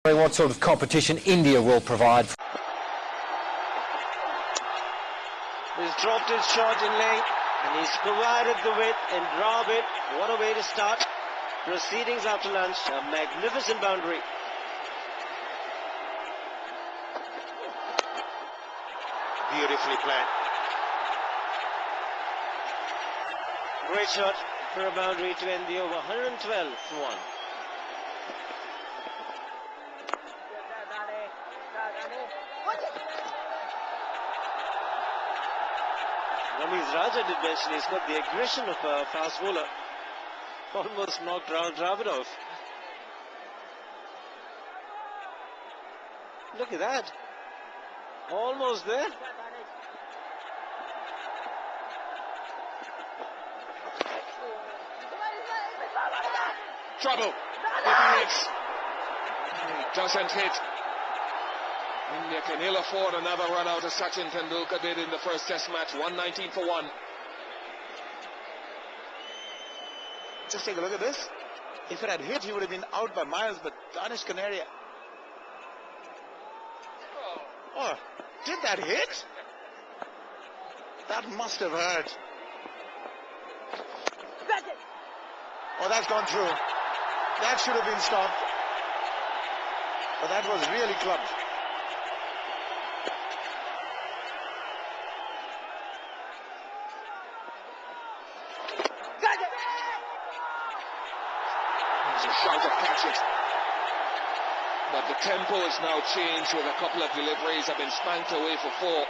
What sort of competition India will provide. He's dropped his shot in lane and he's provided the width in Dravid. What a way to start proceedings after lunch. A magnificent boundary. Beautifully played. Great shot for a boundary to end the over. 112 for 1. Ramesh Raja did mention he's got the aggression of a fast bowler. Almost knocked Dravid off. Look at that. Almost there. Trouble. If he hits, he doesn't hit. India can ill afford another run out as Sachin Tendulkar did in the first test match. 119 for 1. Just take a look at this. If it had hit, he would have been out by miles, but Danish Canaria. Oh, did that hit? That must have hurt. Oh, that's gone through. That should have been stopped. But that was really clubbed. It's a shout of catch it. But the tempo is now changed with a couple of deliveries have been spanked away for 4.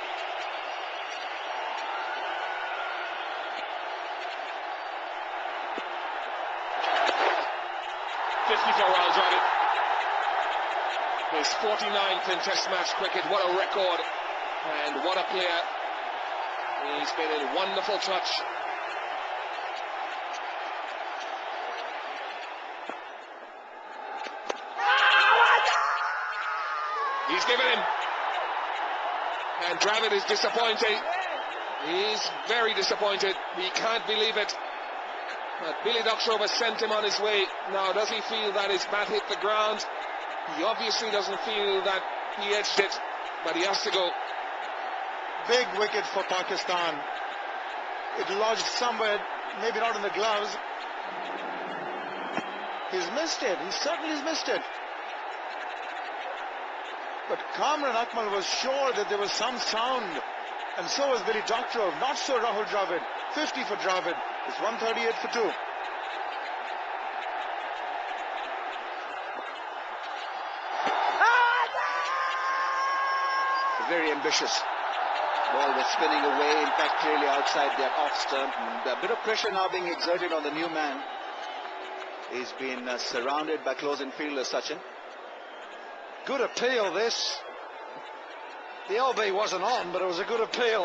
Rounds on it. His 49th in Test match cricket. What a record and what a player. He's been in wonderful touch. He's given him. And Dravid is disappointed. He's very disappointed. He can't believe it. But Billy Ducksrover sent him on his way. Now, does he feel that his bat hit the ground? He obviously doesn't feel that he edged it, but he has to go. Big wicket for Pakistan. It lodged somewhere, maybe not in the gloves. He's missed it. He certainly has missed it. But Kamran Akmal was sure that there was some sound. And so was Billy Ducksrover. Not so Rahul Dravid. 50 for Dravid. It's 138 for 2. Very ambitious. Ball was spinning away, in fact clearly outside their off stump. And a bit of pressure now being exerted on the new man. He's been surrounded by close infielder Sachin. Good appeal, this. The LB wasn't on, but it was a good appeal.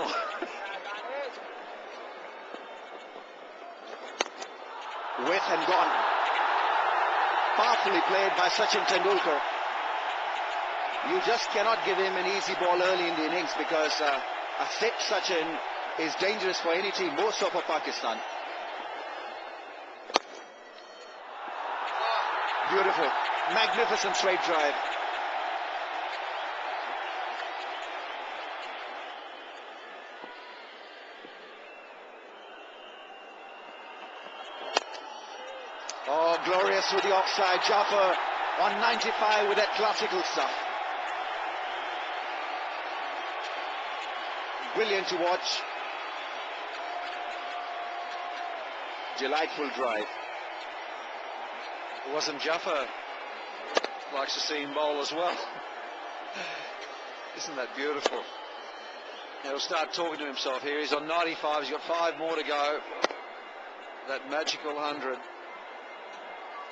With and gone. Powerfully played by Sachin Tendulkar. You just cannot give him an easy ball early in the innings because a thick Sachin is dangerous for any team, more so for Pakistan. Beautiful, magnificent straight drive. Oh, glorious with the offside. Jaffer on 95 with that classical stuff. Brilliant to watch. Delightful drive. It wasn't Jaffer. Likes to see him bowl as well. Isn't that beautiful? He'll start talking to himself here. He's on 95. He's got 5 more to go. That magical 100.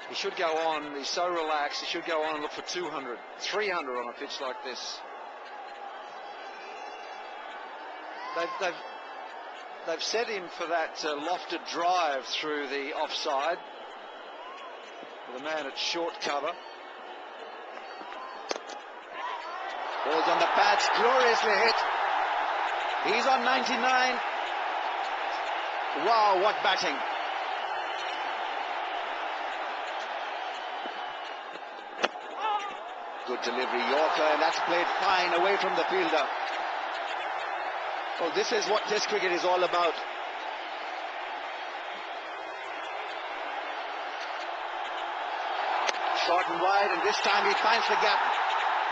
He should go on. He's so relaxed. He should go on and look for 200, 300 on a pitch like this. They've set him for that lofted drive through the offside. The man at short cover. Ball's on the pads, gloriously hit. He's on 99. Wow, what batting. good delivery. Yorker, and that's played fine away from the fielder. Oh, this is what Test cricket is all about. Short and wide, and this time he finds the gap.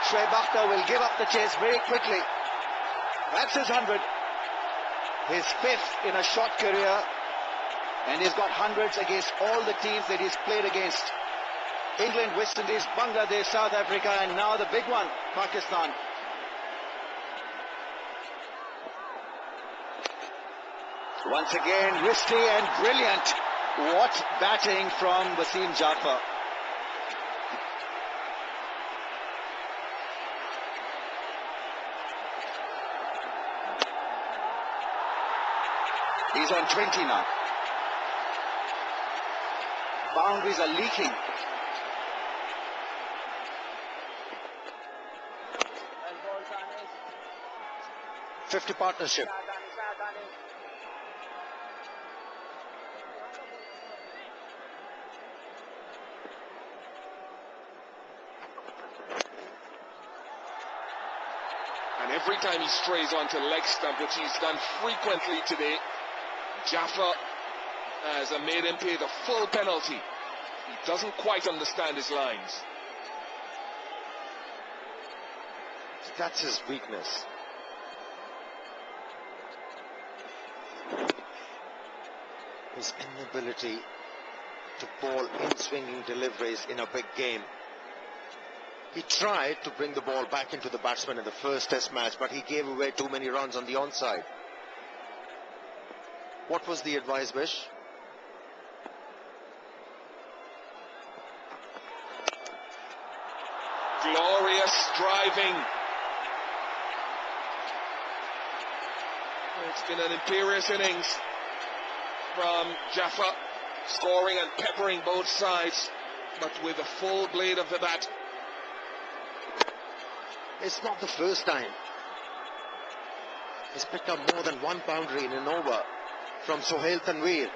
Shoaib Akhtar will give up the chase very quickly. That's his 100. His 5th in a short career. And he's got hundreds against all the teams that he's played against. England, West Indies, Bangladesh, South Africa, and now the big one, Pakistan. Once again, risky and brilliant. What batting from Wasim Jaffer. He's on 20 now. Boundaries are leaking. .50 partnership. And every time he strays onto leg stump, which he's done frequently today, Jaffer has made him pay the full penalty. He doesn't quite understand his lines. That's his weakness. His inability to ball in-swinging deliveries in a big game. He tried to bring the ball back into the batsman in the first Test match, but he gave away too many runs on the onside. What was the advice, Bish? Glorious driving. It's been an imperious innings from Jaffer, scoring and peppering both sides, but with a full blade of the bat. It's not the first time. He's picked up more than one boundary in an over from Sohail Tanveer.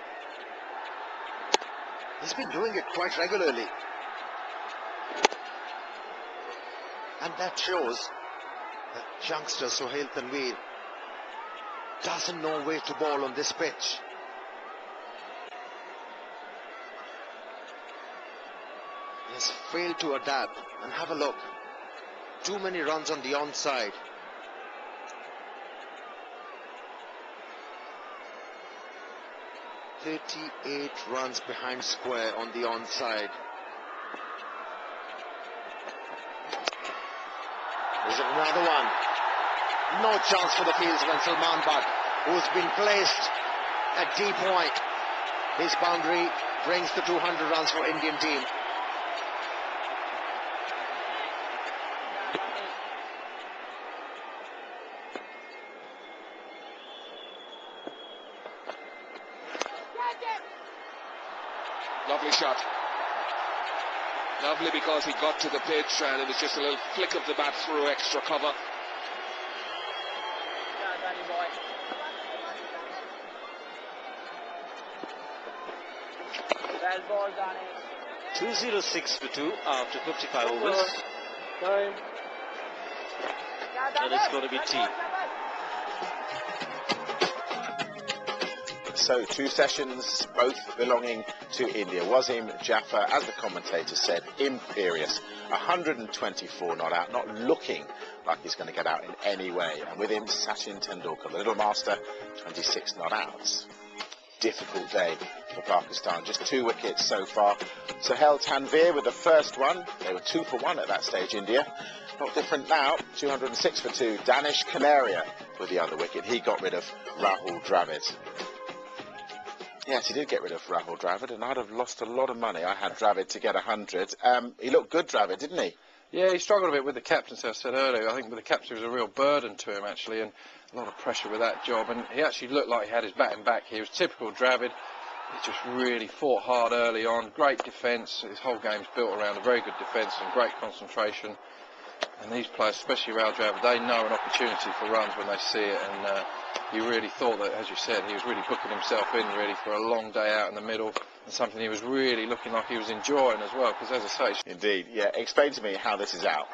He's been doing it quite regularly. And that shows that youngster Sohail Tanveer doesn't know where to bowl on this pitch. He has failed to adapt, and have a look. Too many runs on the onside. .38 runs behind square on the onside. Is it another one? No chance for the fieldsman Salman Butt, who's been placed at deep point. His boundary brings the 200 runs for Indian team. Lovely shot. Lovely because he got to the pitch and it was just a little flick of the bat through extra cover. Well ball, Dani. 206 for 2 after 55 overs. And it's going to be tea. So 2 sessions, both belonging to India. Wasim Jaffer, as the commentator said, imperious. 124 not out, not looking like he's going to get out in any way. And with him, Sachin Tendulkar, the little master, 26 not outs. Difficult day for Pakistan. Just 2 wickets so far. Sohail Tanveer with the first one. They were 2 for 1 at that stage, India. Not different now. 206 for 2. Danish Canaria with the other wicket. He got rid of Rahul Dravid. Yes, he did get rid of Rahul Dravid, and I'd have lost a lot of money. I had Dravid to get 100. He looked good, Dravid, didn't he? Yeah, he struggled a bit with the captaincy, I said earlier. I think with the captaincy was a real burden to him, actually, and a lot of pressure with that job. And he actually looked like he had his batting back. He was typical Dravid. He just really fought hard early on. Great defence. His whole game's built around a very good defence and great concentration. And these players, especially Raul Dravid, they know an opportunity for runs when they see it, and you really thought that, as you said, he was really booking himself in really for a long day out in the middle, and something he was really looking like he was enjoying as well, because as I say... Indeed, yeah. Explain to me how this is out.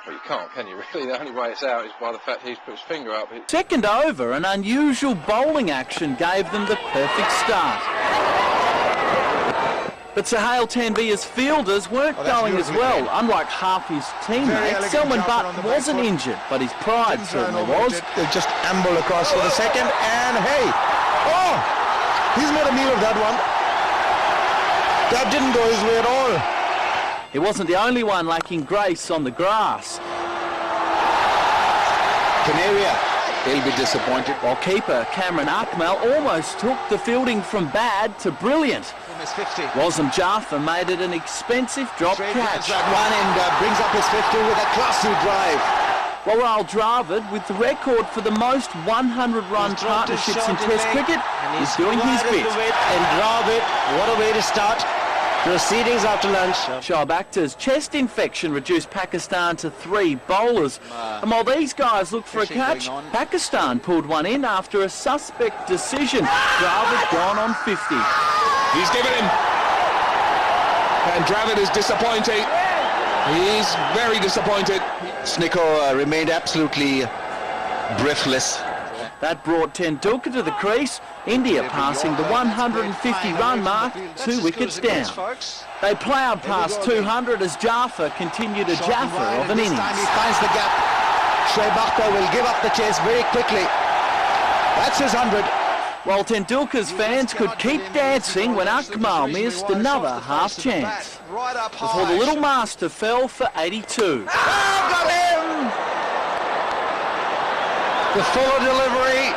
Well, you can't, can you really? The only way it's out is by the fact he's put his finger up. Second over, an unusual bowling action gave them the perfect start. But Sohail Tanvia's fielders weren't going as well. Unlike half his teammates, Selman Butt wasn't injured, but his pride certainly was. They just amble across for the second, and hey! Oh! He's made a meal of that one. That didn't go his way at all. He wasn't the only one lacking grace on the grass. Canaria, he'll be disappointed. While keeper Cameron Akmal almost took the fielding from bad to brilliant. Wasm Jaffa made it an expensive drop catch. That one and brings up his 50 with a classy drive. While Raul Dravid, with the record for the most 100-run partnerships in Test cricket, is doing his bit. And Dravid, what a way to start. Proceedings after lunch. Shoaib Akhtar's chest infection reduced Pakistan to 3 bowlers. And while these guys looked for a catch, Pakistan pulled one in after a suspect decision. Dravid gone on 50. He's given him. And Dravid is disappointing. He's very disappointed. Snicko remained absolutely breathless. That brought Tendulkar to the crease, India passing the 150-run mark 2 wickets down. They ploughed past 200 as Jaffa continued a Jaffa of an innings. He finds the gap. Shoaib Akhtar will give up the chase very quickly. That's his 100. While Tendulkar's fans could keep dancing when Akmal missed another half chance. Before the little master fell for 82. Got him! The fuller delivery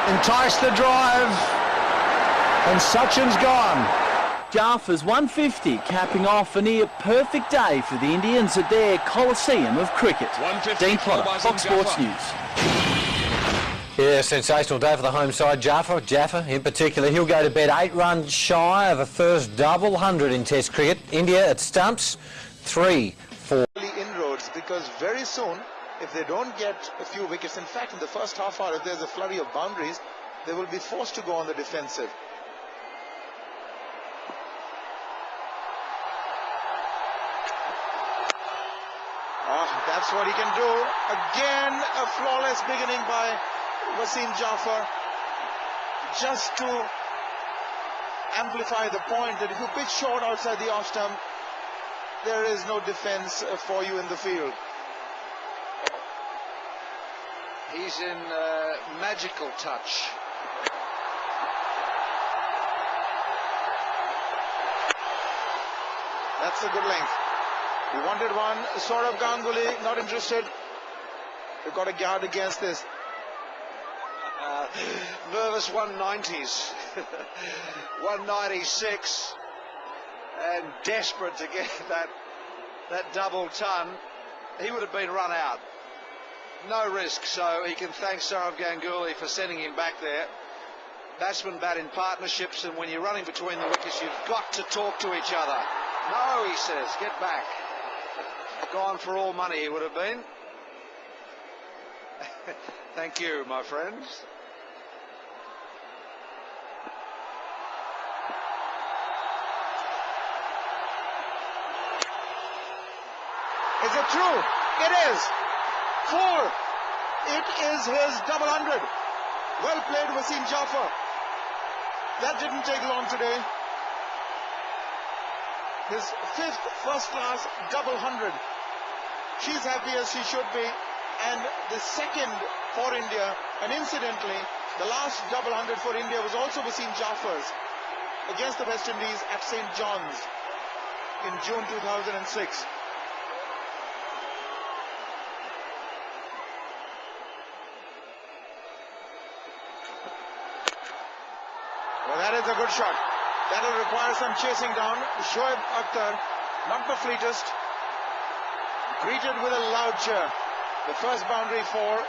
enticed the drive, and Sachin's gone. Jaffa's 150 capping off a near perfect day for the Indians at their Coliseum of cricket. Dean Potter, Fox Sports News. Yeah, sensational day for the home side. Jaffa in particular, he'll go to bed 8 runs shy of a first double 100 in Test cricket. India at stumps, 3-4. Inroads, because very soon, if they don't get a few wickets, in fact in the first half hour, if there's a flurry of boundaries, they will be forced to go on the defensive. That's what he can do. Again, a flawless beginning by Wasim Jaffer, just to amplify the point that if you pitch short outside the off stump, there is no defense for you in the field. He's in magical touch. That's a good length. He wanted one. Saurav Ganguly not interested. They've got a guard against this. Nervous 190s. 196. And desperate to get that double ton. He would have been run out. No risk, so he can thank Saurav Ganguly for sending him back there. Batsmen bat in partnerships, and when you're running between the wickets, you've got to talk to each other. No, he says, get back. Gone for all money, he would have been. Thank you, my friends. Is it true? It is. 4. It is his double 100. Well played, Wasim Jaffer. That didn't take long today. His 5th first-class double 100. She's happy as she should be. And the 2nd for India. And incidentally, the last double 100 for India was also Wasim Jaffer's against the West Indies at St. John's in June 2006. Well, that is a good shot. That'll require some chasing down. Shoaib Akhtar, not the fleetest, greeted with a loud cheer. The first boundary for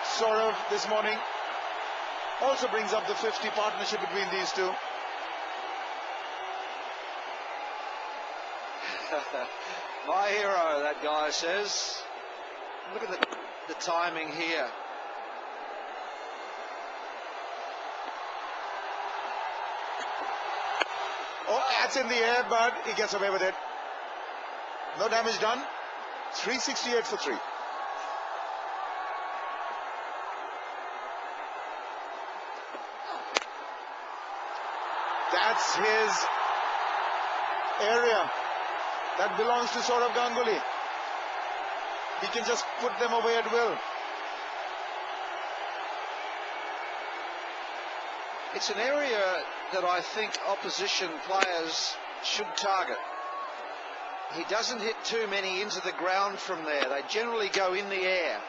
Saurav this morning also brings up the 50 partnership between these two. My hero, that guy says. Look at the timing here. Oh, that's in the air, but he gets away with it. No damage done. 368 for 3. That's his area. That belongs to Saurav Ganguly. He can just put them away at will. It's an area that I think opposition players should target. He doesn't hit too many into the ground from there. They generally go in the air.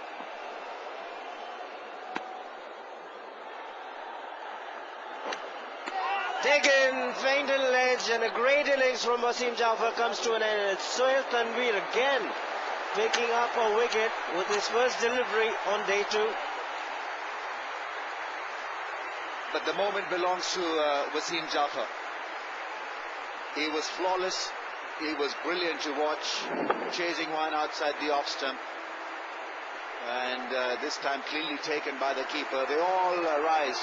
Taken, feigned a ledge, and a great innings from Wasim Jaffer comes to an end. It's Sohail Tanvir again picking up a wicket with his first delivery on day 2. But the moment belongs to Wasim Jaffer. He was flawless. He was brilliant to watch, chasing one outside the off stump. And this time cleanly taken by the keeper. They all rise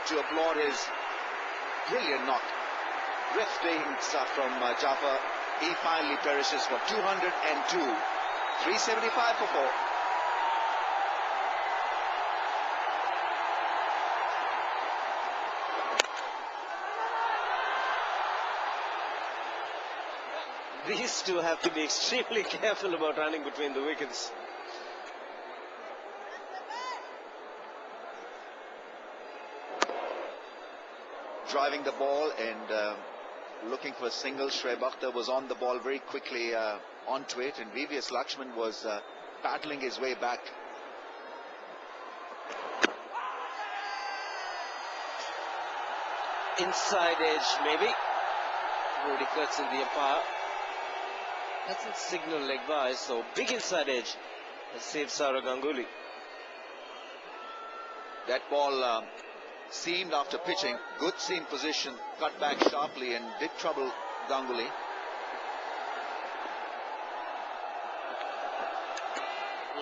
to applaud his brilliant knock. Breathtaking stuff from Jaffer. He finally perishes for 202. 375 for 4. These two have to be extremely careful about running between the wickets. Driving the ball and looking for a single. Shoaib Akhtar was on the ball very quickly onto it, and VVS Lakshman was battling his way back. Inside edge, maybe. Rudy cuts in the umpire. Doesn't signal leg by, so big inside edge has saved Saurav Ganguly. That ball seemed after pitching, good seam position, cut back sharply and did trouble Ganguly.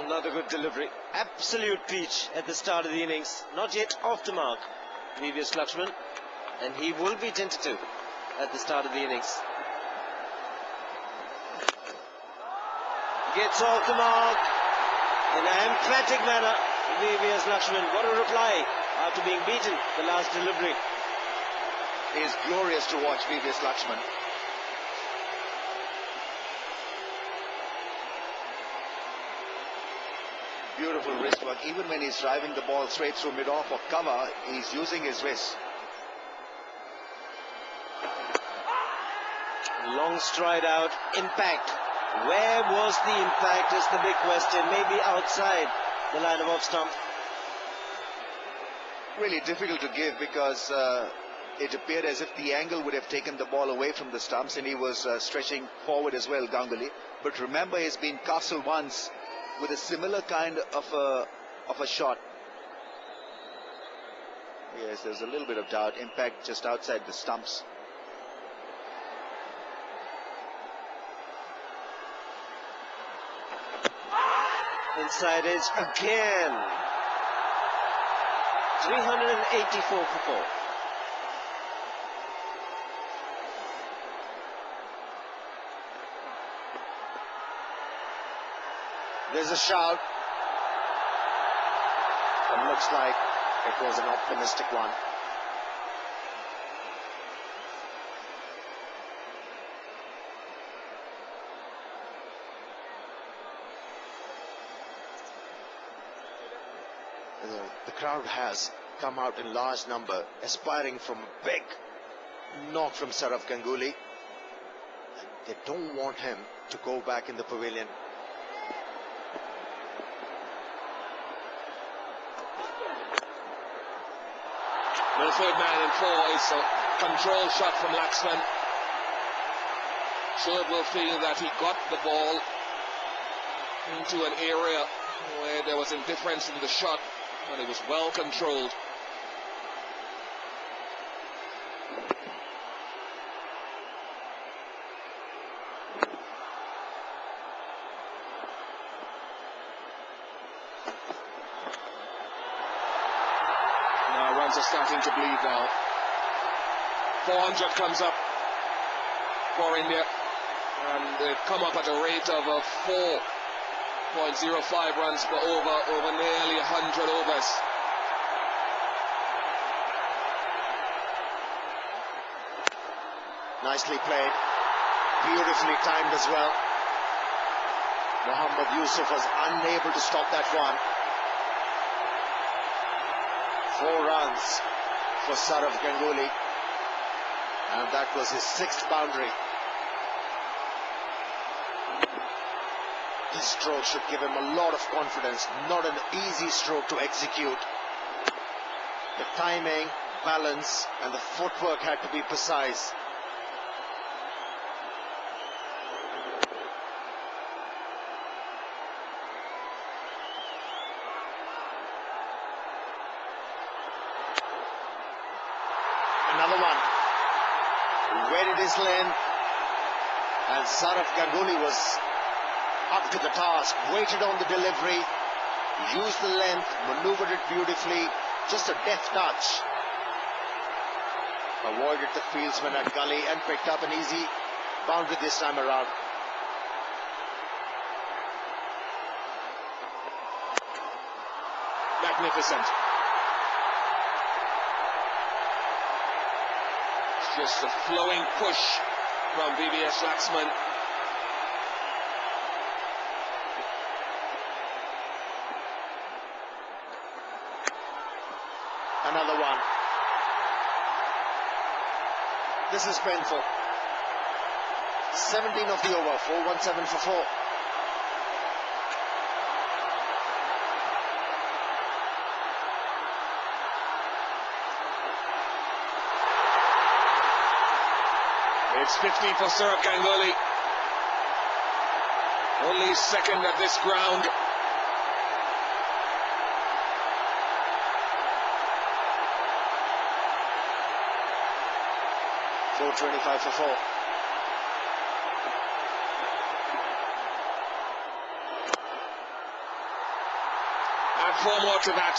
Another good delivery. Absolute peach at the start of the innings. Not yet off the mark, VVS Lakshman. And he will be tentative at the start of the innings. Gets off the mark in an emphatic manner. VVS Lakshman, what a reply after being beaten the last delivery. It is glorious to watch VVS Lakshman. Beautiful wrist work. Even when he's driving the ball straight through mid-off or cover, he's using his wrist. Long stride out, impact. Where was the impact is the big question. Maybe outside the line of off stump. Really difficult to give because it appeared as if the angle would have taken the ball away from the stumps, and he was stretching forward as well, Ganguly. But remember, he's been castled once with a similar kind of a shot. Yes, there's a little bit of doubt. Impact just outside the stumps. Inside edge again. 384 for 4. There's a shout. It looks like it was an optimistic one. The crowd has come out in large number, aspiring from a big knock from Saurav Ganguly. They don't want him to go back in the pavilion. The third man in 4 is a control shot from Laxman. Shoaib will feel that he got the ball into an area where there was indifference in the shot, and it was well controlled. hands are starting to bleed now. 400 comes up for India, and they've come up at a rate of 4.05 runs per over nearly 100 overs. Nicely played, beautifully timed as well. Mohammad Yusuf was unable to stop that one. 4 runs for Saurav Ganguly, and that was his 6th boundary. This stroke should give him a lot of confidence. Not an easy stroke to execute. The timing, balance, and the footwork had to be precise. Another one. Waited his length, and Saurav Ganguly was up to the task, waited on the delivery, used the length, maneuvered it beautifully, just a deft touch. Avoided the fieldsman at gully and picked up an easy boundary this time around. Magnificent. Just a flowing push from VVS Laxman. Another one. This is painful. 17 of the over, 417 for 4. It's 50 for Saurav Ganguly. Only second at this ground. .425 for 4. Add 4 more to that.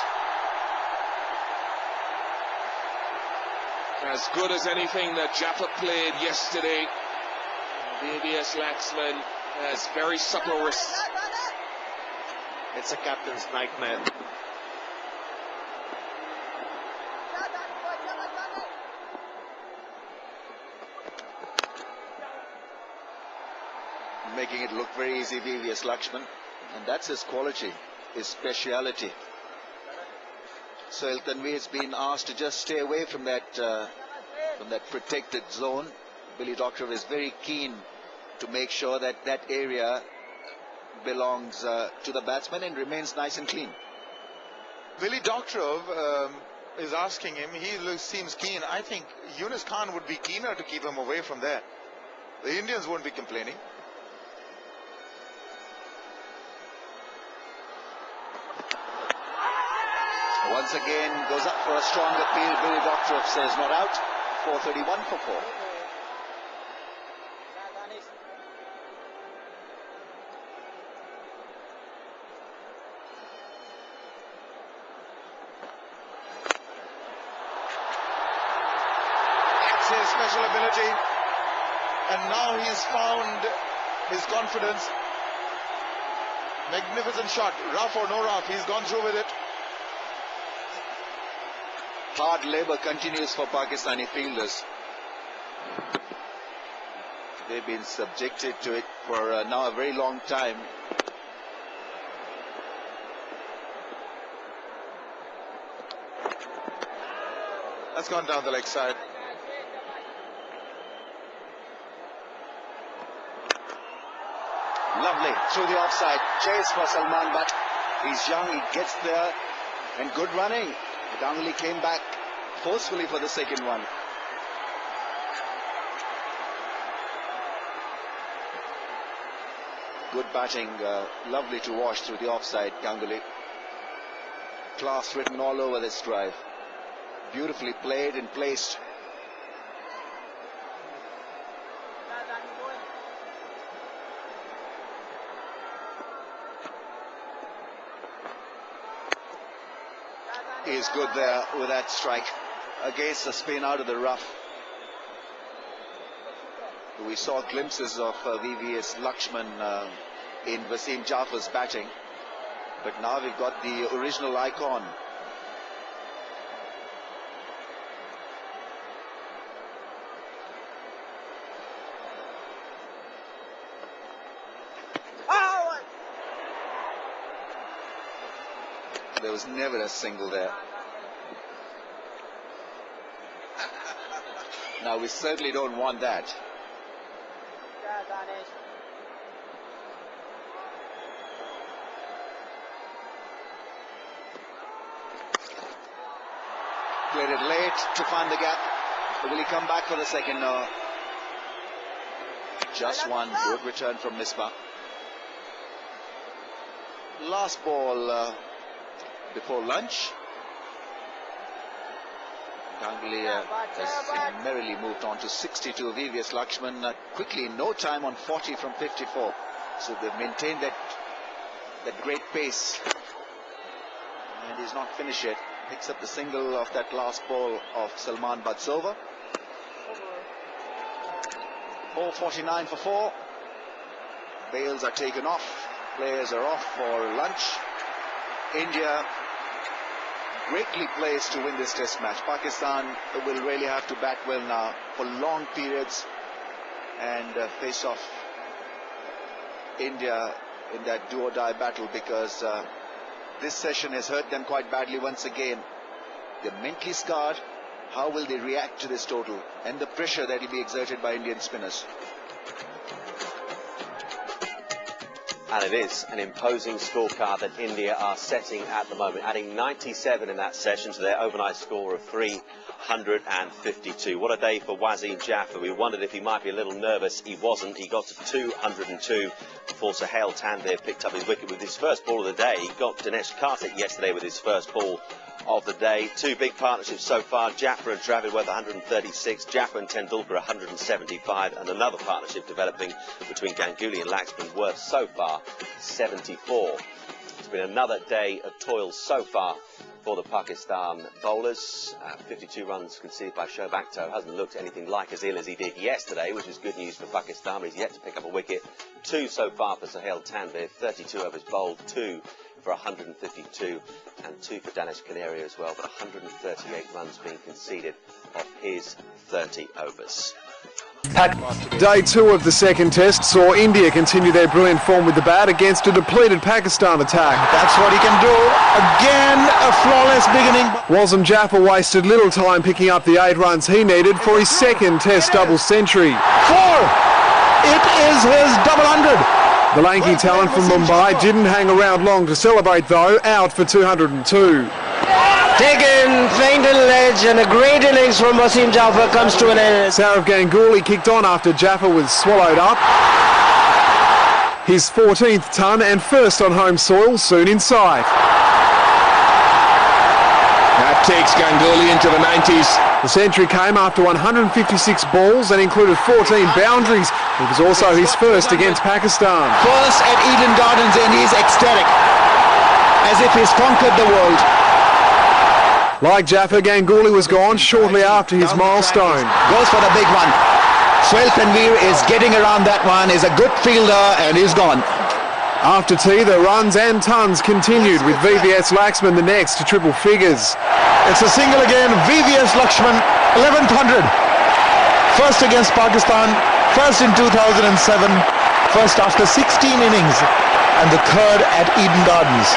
As good as anything that Jaffa played yesterday. VVS Laxman has very supple wrists. It's a captain's nightmare. Making it look very easy, VVS Laxman, and that's his quality, his speciality. Sohail Tanvi has been asked to just stay away from that protected zone. Billy Doctor is very keen to make sure that that area belongs to the batsman and remains nice and clean. Billy Doctor is asking him. He seems keen. I think Yunus Khan would be keener to keep him away from there. The Indians won't be complaining. Once again, goes up for a strong appeal. Billy Doctor says not out. 431 for 4. That's his special ability. And now he's found his confidence. Magnificent shot. Rough or no rough, he's gone through with it. Hard labour continues for Pakistani fielders. They've been subjected to it for now a very long time. That's gone down the leg side. Lovely, through the offside. Chase for Salman, but he's young, he gets there, and good running. Ganguly came back forcefully for the second one. Good batting, lovely to watch through the offside, Ganguly. Class written all over this drive. Beautifully played and placed. is good there with that strike against the spin out of the rough. We saw glimpses of VVS Lakshman in Wasim Jafar's batting, but now we've got the original icon. There was never a single there. Now we certainly don't want that. Played it late to find the gap. Will he come back for the second? No. Just one. Good return from Misbah. Last ball before lunch. Kargil has merrily moved on to 62. VVS Lakshman quickly in no time on 40 from 54. So they've maintained that great pace. And he's not finished yet. Picks up the single of that last ball of Salman Badsova. 4:49 for 4. Bails are taken off. Players are off for lunch. India greatly placed to win this test match. Pakistan will really have to bat well now for long periods and face off India in that do-or-die battle, because this session has hurt them quite badly once again. They're mentally scarred. How will they react to this total and the pressure that will be exerted by Indian spinners? And it is an imposing scorecard that India are setting at the moment, adding 97 in that session to their overnight score of 352. What a day for Wasim Jaffer. We wondered if he might be a little nervous. He wasn't. He got to 202 before Sohail Tanvir picked up his wicket with his first ball of the day. He got Dinesh Karthik yesterday with his first ball of the day. Two big partnerships so far. Jaffer and Dravid worth 136, Jaffer and Tendulkar 175, and another partnership developing between Ganguly and Laxman worth so far 74. It's been another day of toil so far for the Pakistan bowlers. 52 runs conceded by Shoaib Akhtar. Hasn't looked anything like as ill as he did yesterday, which is good news for Pakistan, but he's yet to pick up a wicket. 2 so far for Sohail Tanvir, 32 overs bowled, 2 for 152 and 2 for Danish Canaria as well, but 138 runs being conceded of his 30 overs. Day 2 of the second test saw India continue their brilliant form with the bat against a depleted Pakistan attack. That's what he can do. Again, a flawless beginning. Wasim Jaffer wasted little time picking up the 8 runs he needed for his second test double century. 4! It is his double 100. The lanky talent from Mumbai didn't hang around long to celebrate though, out for 202. Taken, fainted ledge, and a great innings from Wasim Jaffer comes to an end. Saurav Ganguly kicked on after Jaffer was swallowed up. His 14th ton and first on home soil soon in sight. That takes Ganguly into the 90s. The century came after 156 balls and included 14 boundaries. It was also his first against Pakistan. First at Eden Gardens, and he's ecstatic, as if he's conquered the world. Like Jaffer, Ganguly was gone shortly after his milestone. Goes for the big one. Sohail Tanvir is getting around that one, is a good fielder, and he's gone. After tea, the runs and tons continued, with VVS Laxman the next to triple figures. It's a single again. VVS Lakshman, 11th 100. First against Pakistan, first in 2007, first after 16 innings, and the third at Eden Gardens.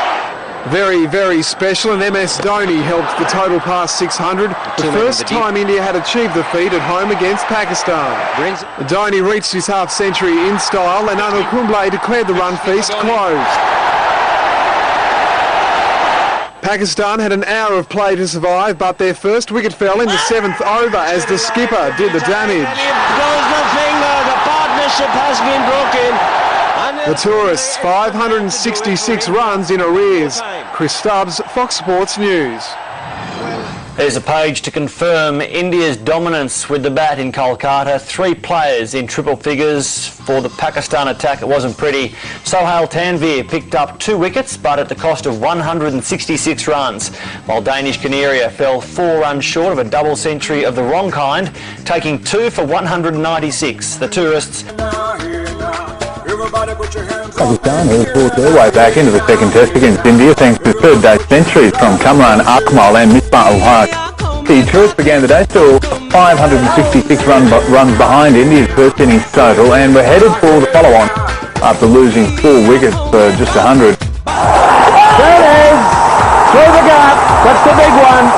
Very, very special, and MS Dhoni helped the total past 600. The first time India had achieved the feat at home against Pakistan. Dhoni reached his half century in style, and Anil Kumble declared the run feast closed. Pakistan had an hour of play to survive, but their first wicket fell in the 7th over as the skipper did the damage. Blows the finger, the partnership has been broken. The tourists 566 runs in arrears. Chris Stubbs, Fox Sports News. There's a page to confirm India's dominance with the bat in Kolkata. 3 players in triple figures for the Pakistan attack. It wasn't pretty. Sohail Tanvir picked up 2 wickets, but at the cost of 166 runs, while Danish Canaria fell 4 runs short of a double century of the wrong kind, taking 2 for 196. The tourists... Pakistan has fought their way back into the second test against India thanks to third-day centuries from Kamran Akmal and Misbah-ul-Haq. The tourists began the day still 566 runs behind India's first innings total and were headed for the follow-on after losing 4 wickets for just 100. There it is! Through the gap! That's the big one!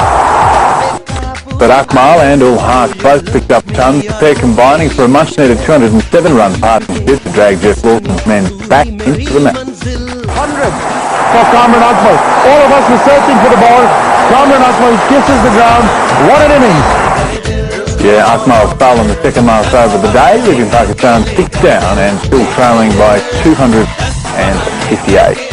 But Akmal and ul-Haq both picked up tons, the pair combining for a much-needed 207-run partnership to drag Jeff Lawson's men back into the match. 100 for Kamran Akmal. All of us were searching for the ball. Kamran Akmal kisses the ground. What an innings! Yeah, Akmal fell on the second last over of the day, leaving Pakistan 6 down and still trailing by 258.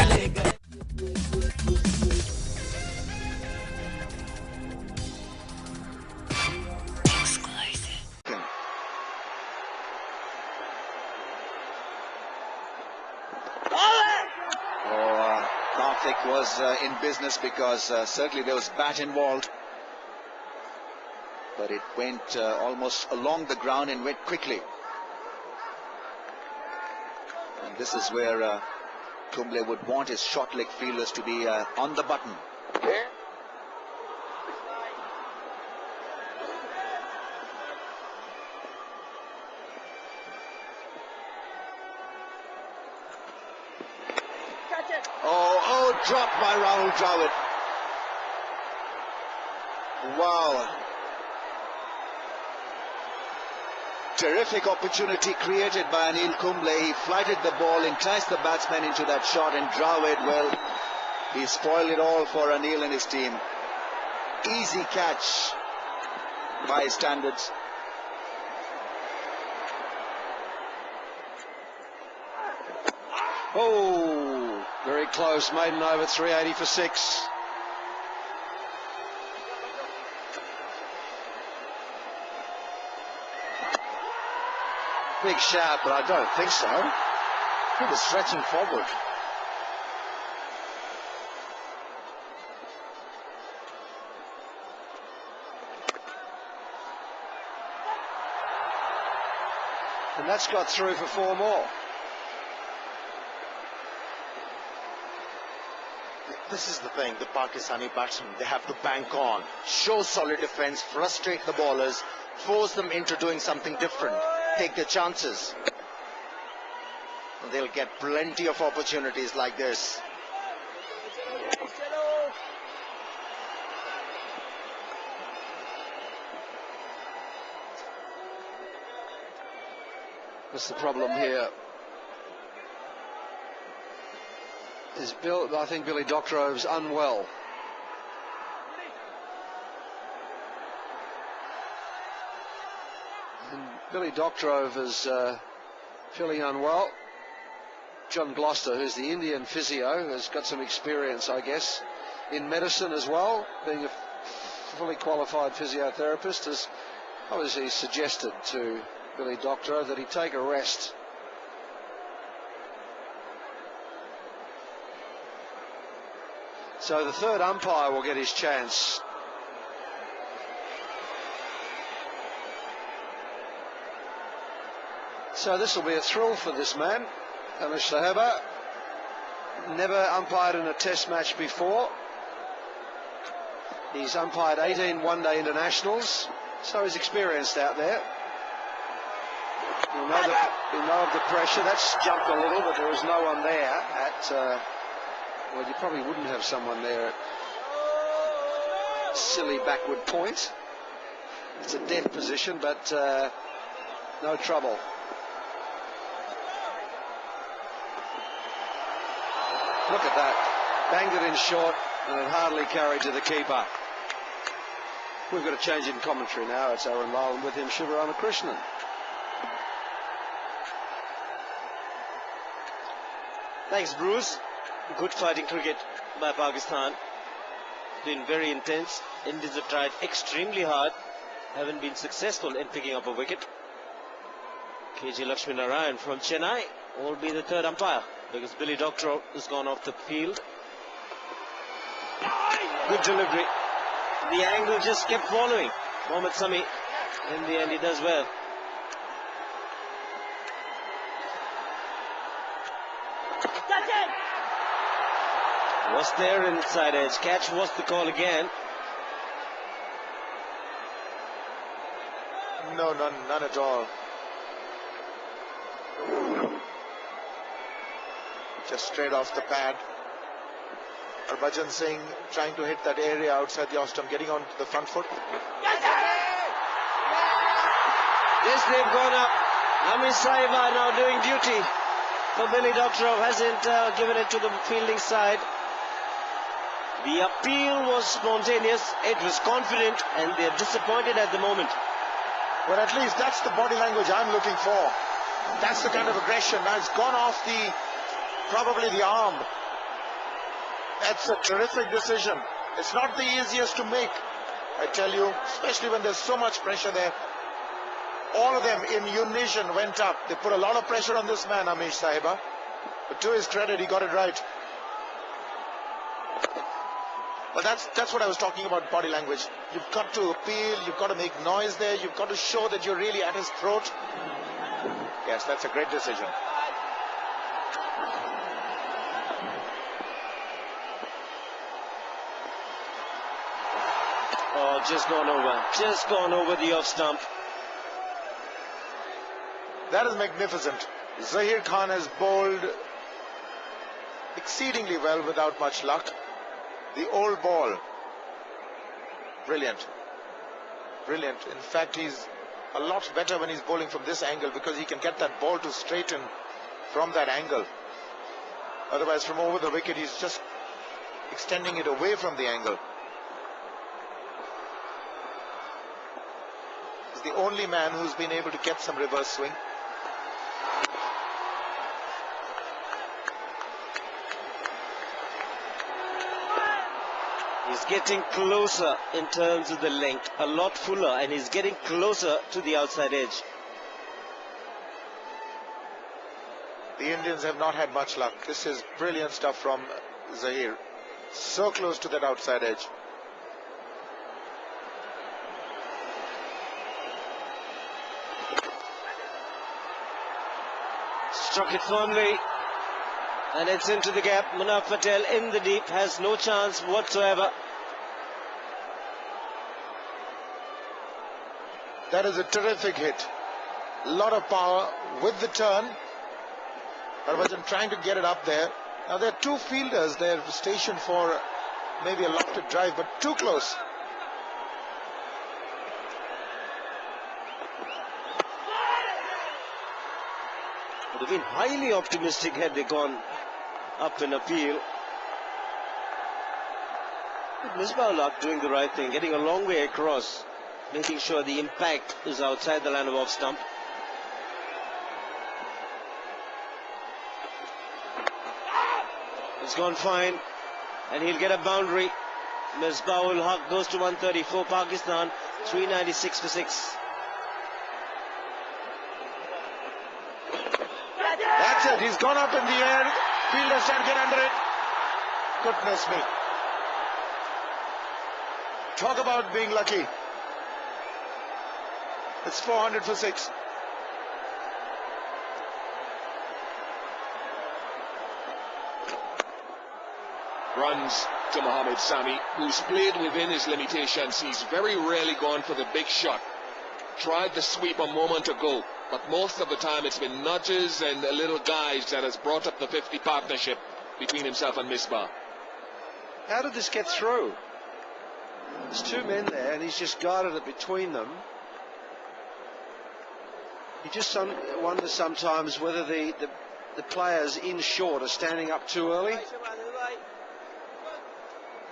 Was in business because certainly there was bat involved, but it went almost along the ground and went quickly, and this is where Kumble would want his short leg fielders to be on the button. Oh, dropped by Rahul Dravid. Wow. Terrific opportunity created by Anil Kumble. He flighted the ball, enticed the batsman into that shot, and Dravid, well, he spoiled it all for Anil and his team. Easy catch by his standards. Oh, very close. Maiden over 380 for 6. Big shout, but I don't think so. He was stretching forward. And that's got through for 4 more. This is the thing, the Pakistani batsmen, they have to bank on, show solid defense, frustrate the bowlers, force them into doing something different, take their chances. And they'll get plenty of opportunities like this. What's the problem here? I think Billy Doctorow's unwell. And Billy Doctorow is feeling unwell. John Gloucester, who's the Indian physio, has got some experience, I guess, in medicine as well, being a fully qualified physiotherapist, has obviously suggested to Billy Doctorow that he take a rest. So the third umpire will get his chance. So this will be a thrill for this man, Anish Sahaba. Never umpired in a test match before. He's umpired 18 one-day internationals, so he's experienced out there. He'll know of the pressure. That's jumped a little, but there was no one there at... well, you probably wouldn't have someone there at silly backward point. It's a dead position, but no trouble. Look at that. Banged it in short, and it hardly carried to the keeper. We've got a change in commentary now. It's Aaron Lyle, and with him Shiva Ramakrishnan. Thanks, Bruce. Good fighting cricket by Pakistan. Been very intense. Indians have tried extremely hard, haven't been successful in picking up a wicket. KG Lakshminarayan from Chennai will be the third umpire because Billy Doctorow has gone off the field. Good delivery. The angle just kept following Mohammad Sami. In the end, he does well. Was there inside edge. Catch was the call again. No, none at all. Just straight off the pad. Harbhajan Singh trying to hit that area outside the off stump, getting on the front foot. Yes, they've gone up. Amish Sahiba now doing duty for Billy Doctorow. Hasn't given it to the fielding side. The appeal was spontaneous, it was confident, and they're disappointed at the moment. But at least that's the body language I'm looking for. That's the kind of aggression. Now it's gone off probably the arm. That's a terrific decision. It's not the easiest to make, I tell you, especially when there's so much pressure there. All of them in unison went up. They put a lot of pressure on this man, Amish Sahiba. But to his credit, he got it right. Well, that's what I was talking about, body language. You've got to appeal, you've got to make noise there, you've got to show that you're really at his throat. Yes, that's a great decision. Oh, just gone over the off stump. That is magnificent. Zahir Khan has bowled exceedingly well without much luck. The old ball, brilliant, brilliant. In fact, he's a lot better when he's bowling from this angle because he can get that ball to straighten from that angle. Otherwise, from over the wicket, he's just extending it away from the angle. He's the only man who's been able to get some reverse swing. He's getting closer in terms of the length, a lot fuller, and he's getting closer to the outside edge. The Indians have not had much luck. This is brilliant stuff from Zahir. So close to that outside edge. Struck it firmly. And it's into the gap. Munaf Patel in the deep, has no chance whatsoever. That is a terrific hit. A lot of power with the turn. Harbhajan trying to get it up there. Now there are two fielders there stationed for maybe a lofted drive, but too close. Would have been highly optimistic had they gone up in appeal. But Misbah-ul-Haq doing the right thing, getting a long way across, making sure the impact is outside the line of off stump. It's gone fine, and he'll get a boundary. Misbah-ul-Haq goes to 134, Pakistan 396 for 6. That's it, he's gone up in the air. Fielders trying to get under it. Goodness me. Talk about being lucky. It's 400 for 6. Runs to Mohammad Sami, who's played within his limitations. He's very rarely gone for the big shot. Tried the sweep a moment ago, but most of the time it's been nudges and the little guys that has brought up the 50 partnership between himself and Misbah. How did this get through? There's two men there and he's just guarded it between them. You just wonder sometimes whether the players in short are standing up too early.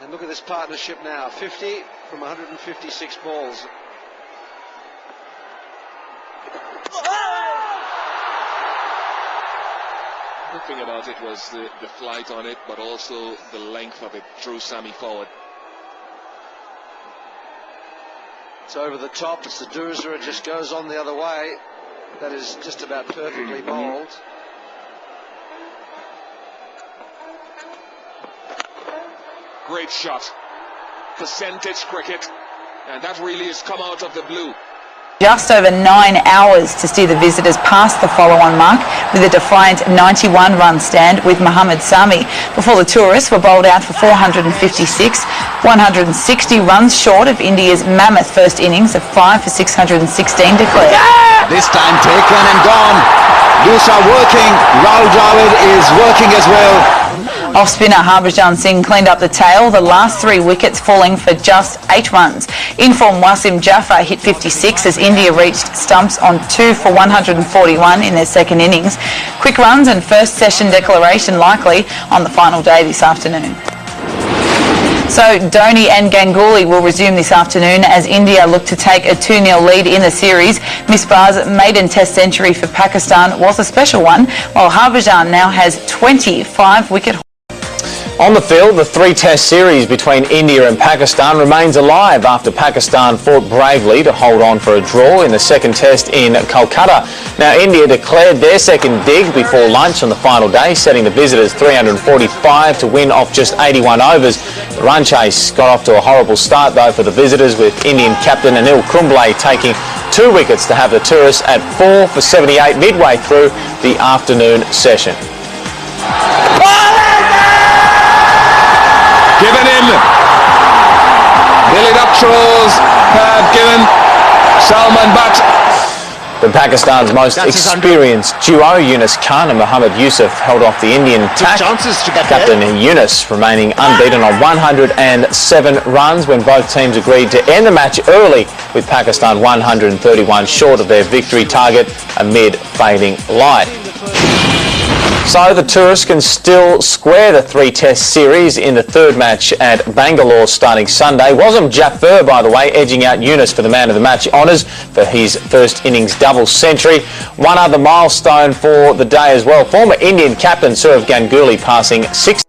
And look at this partnership now, 50 from 156 balls. The thing about it was the flight on it, but also the length of it drew Sami forward. It's over the top. It's the Durza. It just goes on the other way. That is just about perfectly bowled. Great shot. Percentage cricket. And that really has come out of the blue. Just over 9 hours to steer the visitors past the follow-on mark with a defiant 91-run stand with Mohammad Sami before the tourists were bowled out for 456, 160 runs short of India's mammoth first innings of 5 for 616 declared. This time taken and gone. Dusha working. Rahul Dravid is working as well. Off-spinner Harbhajan Singh cleaned up the tail, the last 3 wickets falling for just 8 runs. In-form Wasim Jaffer hit 56 as India reached stumps on 2 for 141 in their second innings. Quick runs and first session declaration likely on the final day this afternoon. So Dhoni and Ganguly will resume this afternoon as India look to take a 2-0 lead in the series. Misbah's maiden test century for Pakistan was a special one, while Harbhajan now has 25 wicket hauls. On the field, the 3-test series between India and Pakistan remains alive after Pakistan fought bravely to hold on for a draw in the second test in Kolkata. Now, India declared their second dig before lunch on the final day, setting the visitors 345 to win off just 81 overs. The run chase got off to a horrible start, though, for the visitors, with Indian captain Anil Kumble taking 2 wickets to have the tourists at 4 for 78 midway through the afternoon session. Given in. Billy Doctor's have given Salman Butt. But Pakistan's most experienced duo, Yunus Khan and Mohammad Yusuf, held off the Indian attack. Captain Yunus remaining unbeaten on 107 runs when both teams agreed to end the match early, with Pakistan 131 short of their victory target amid fading light. So the tourists can still square the 3-test series in the third match at Bangalore starting Sunday. Wasim Jaffer, by the way, edging out Yunus for the man of the match honours for his first innings double century. One other milestone for the day as well. Former Indian captain Sourav Ganguly passing 6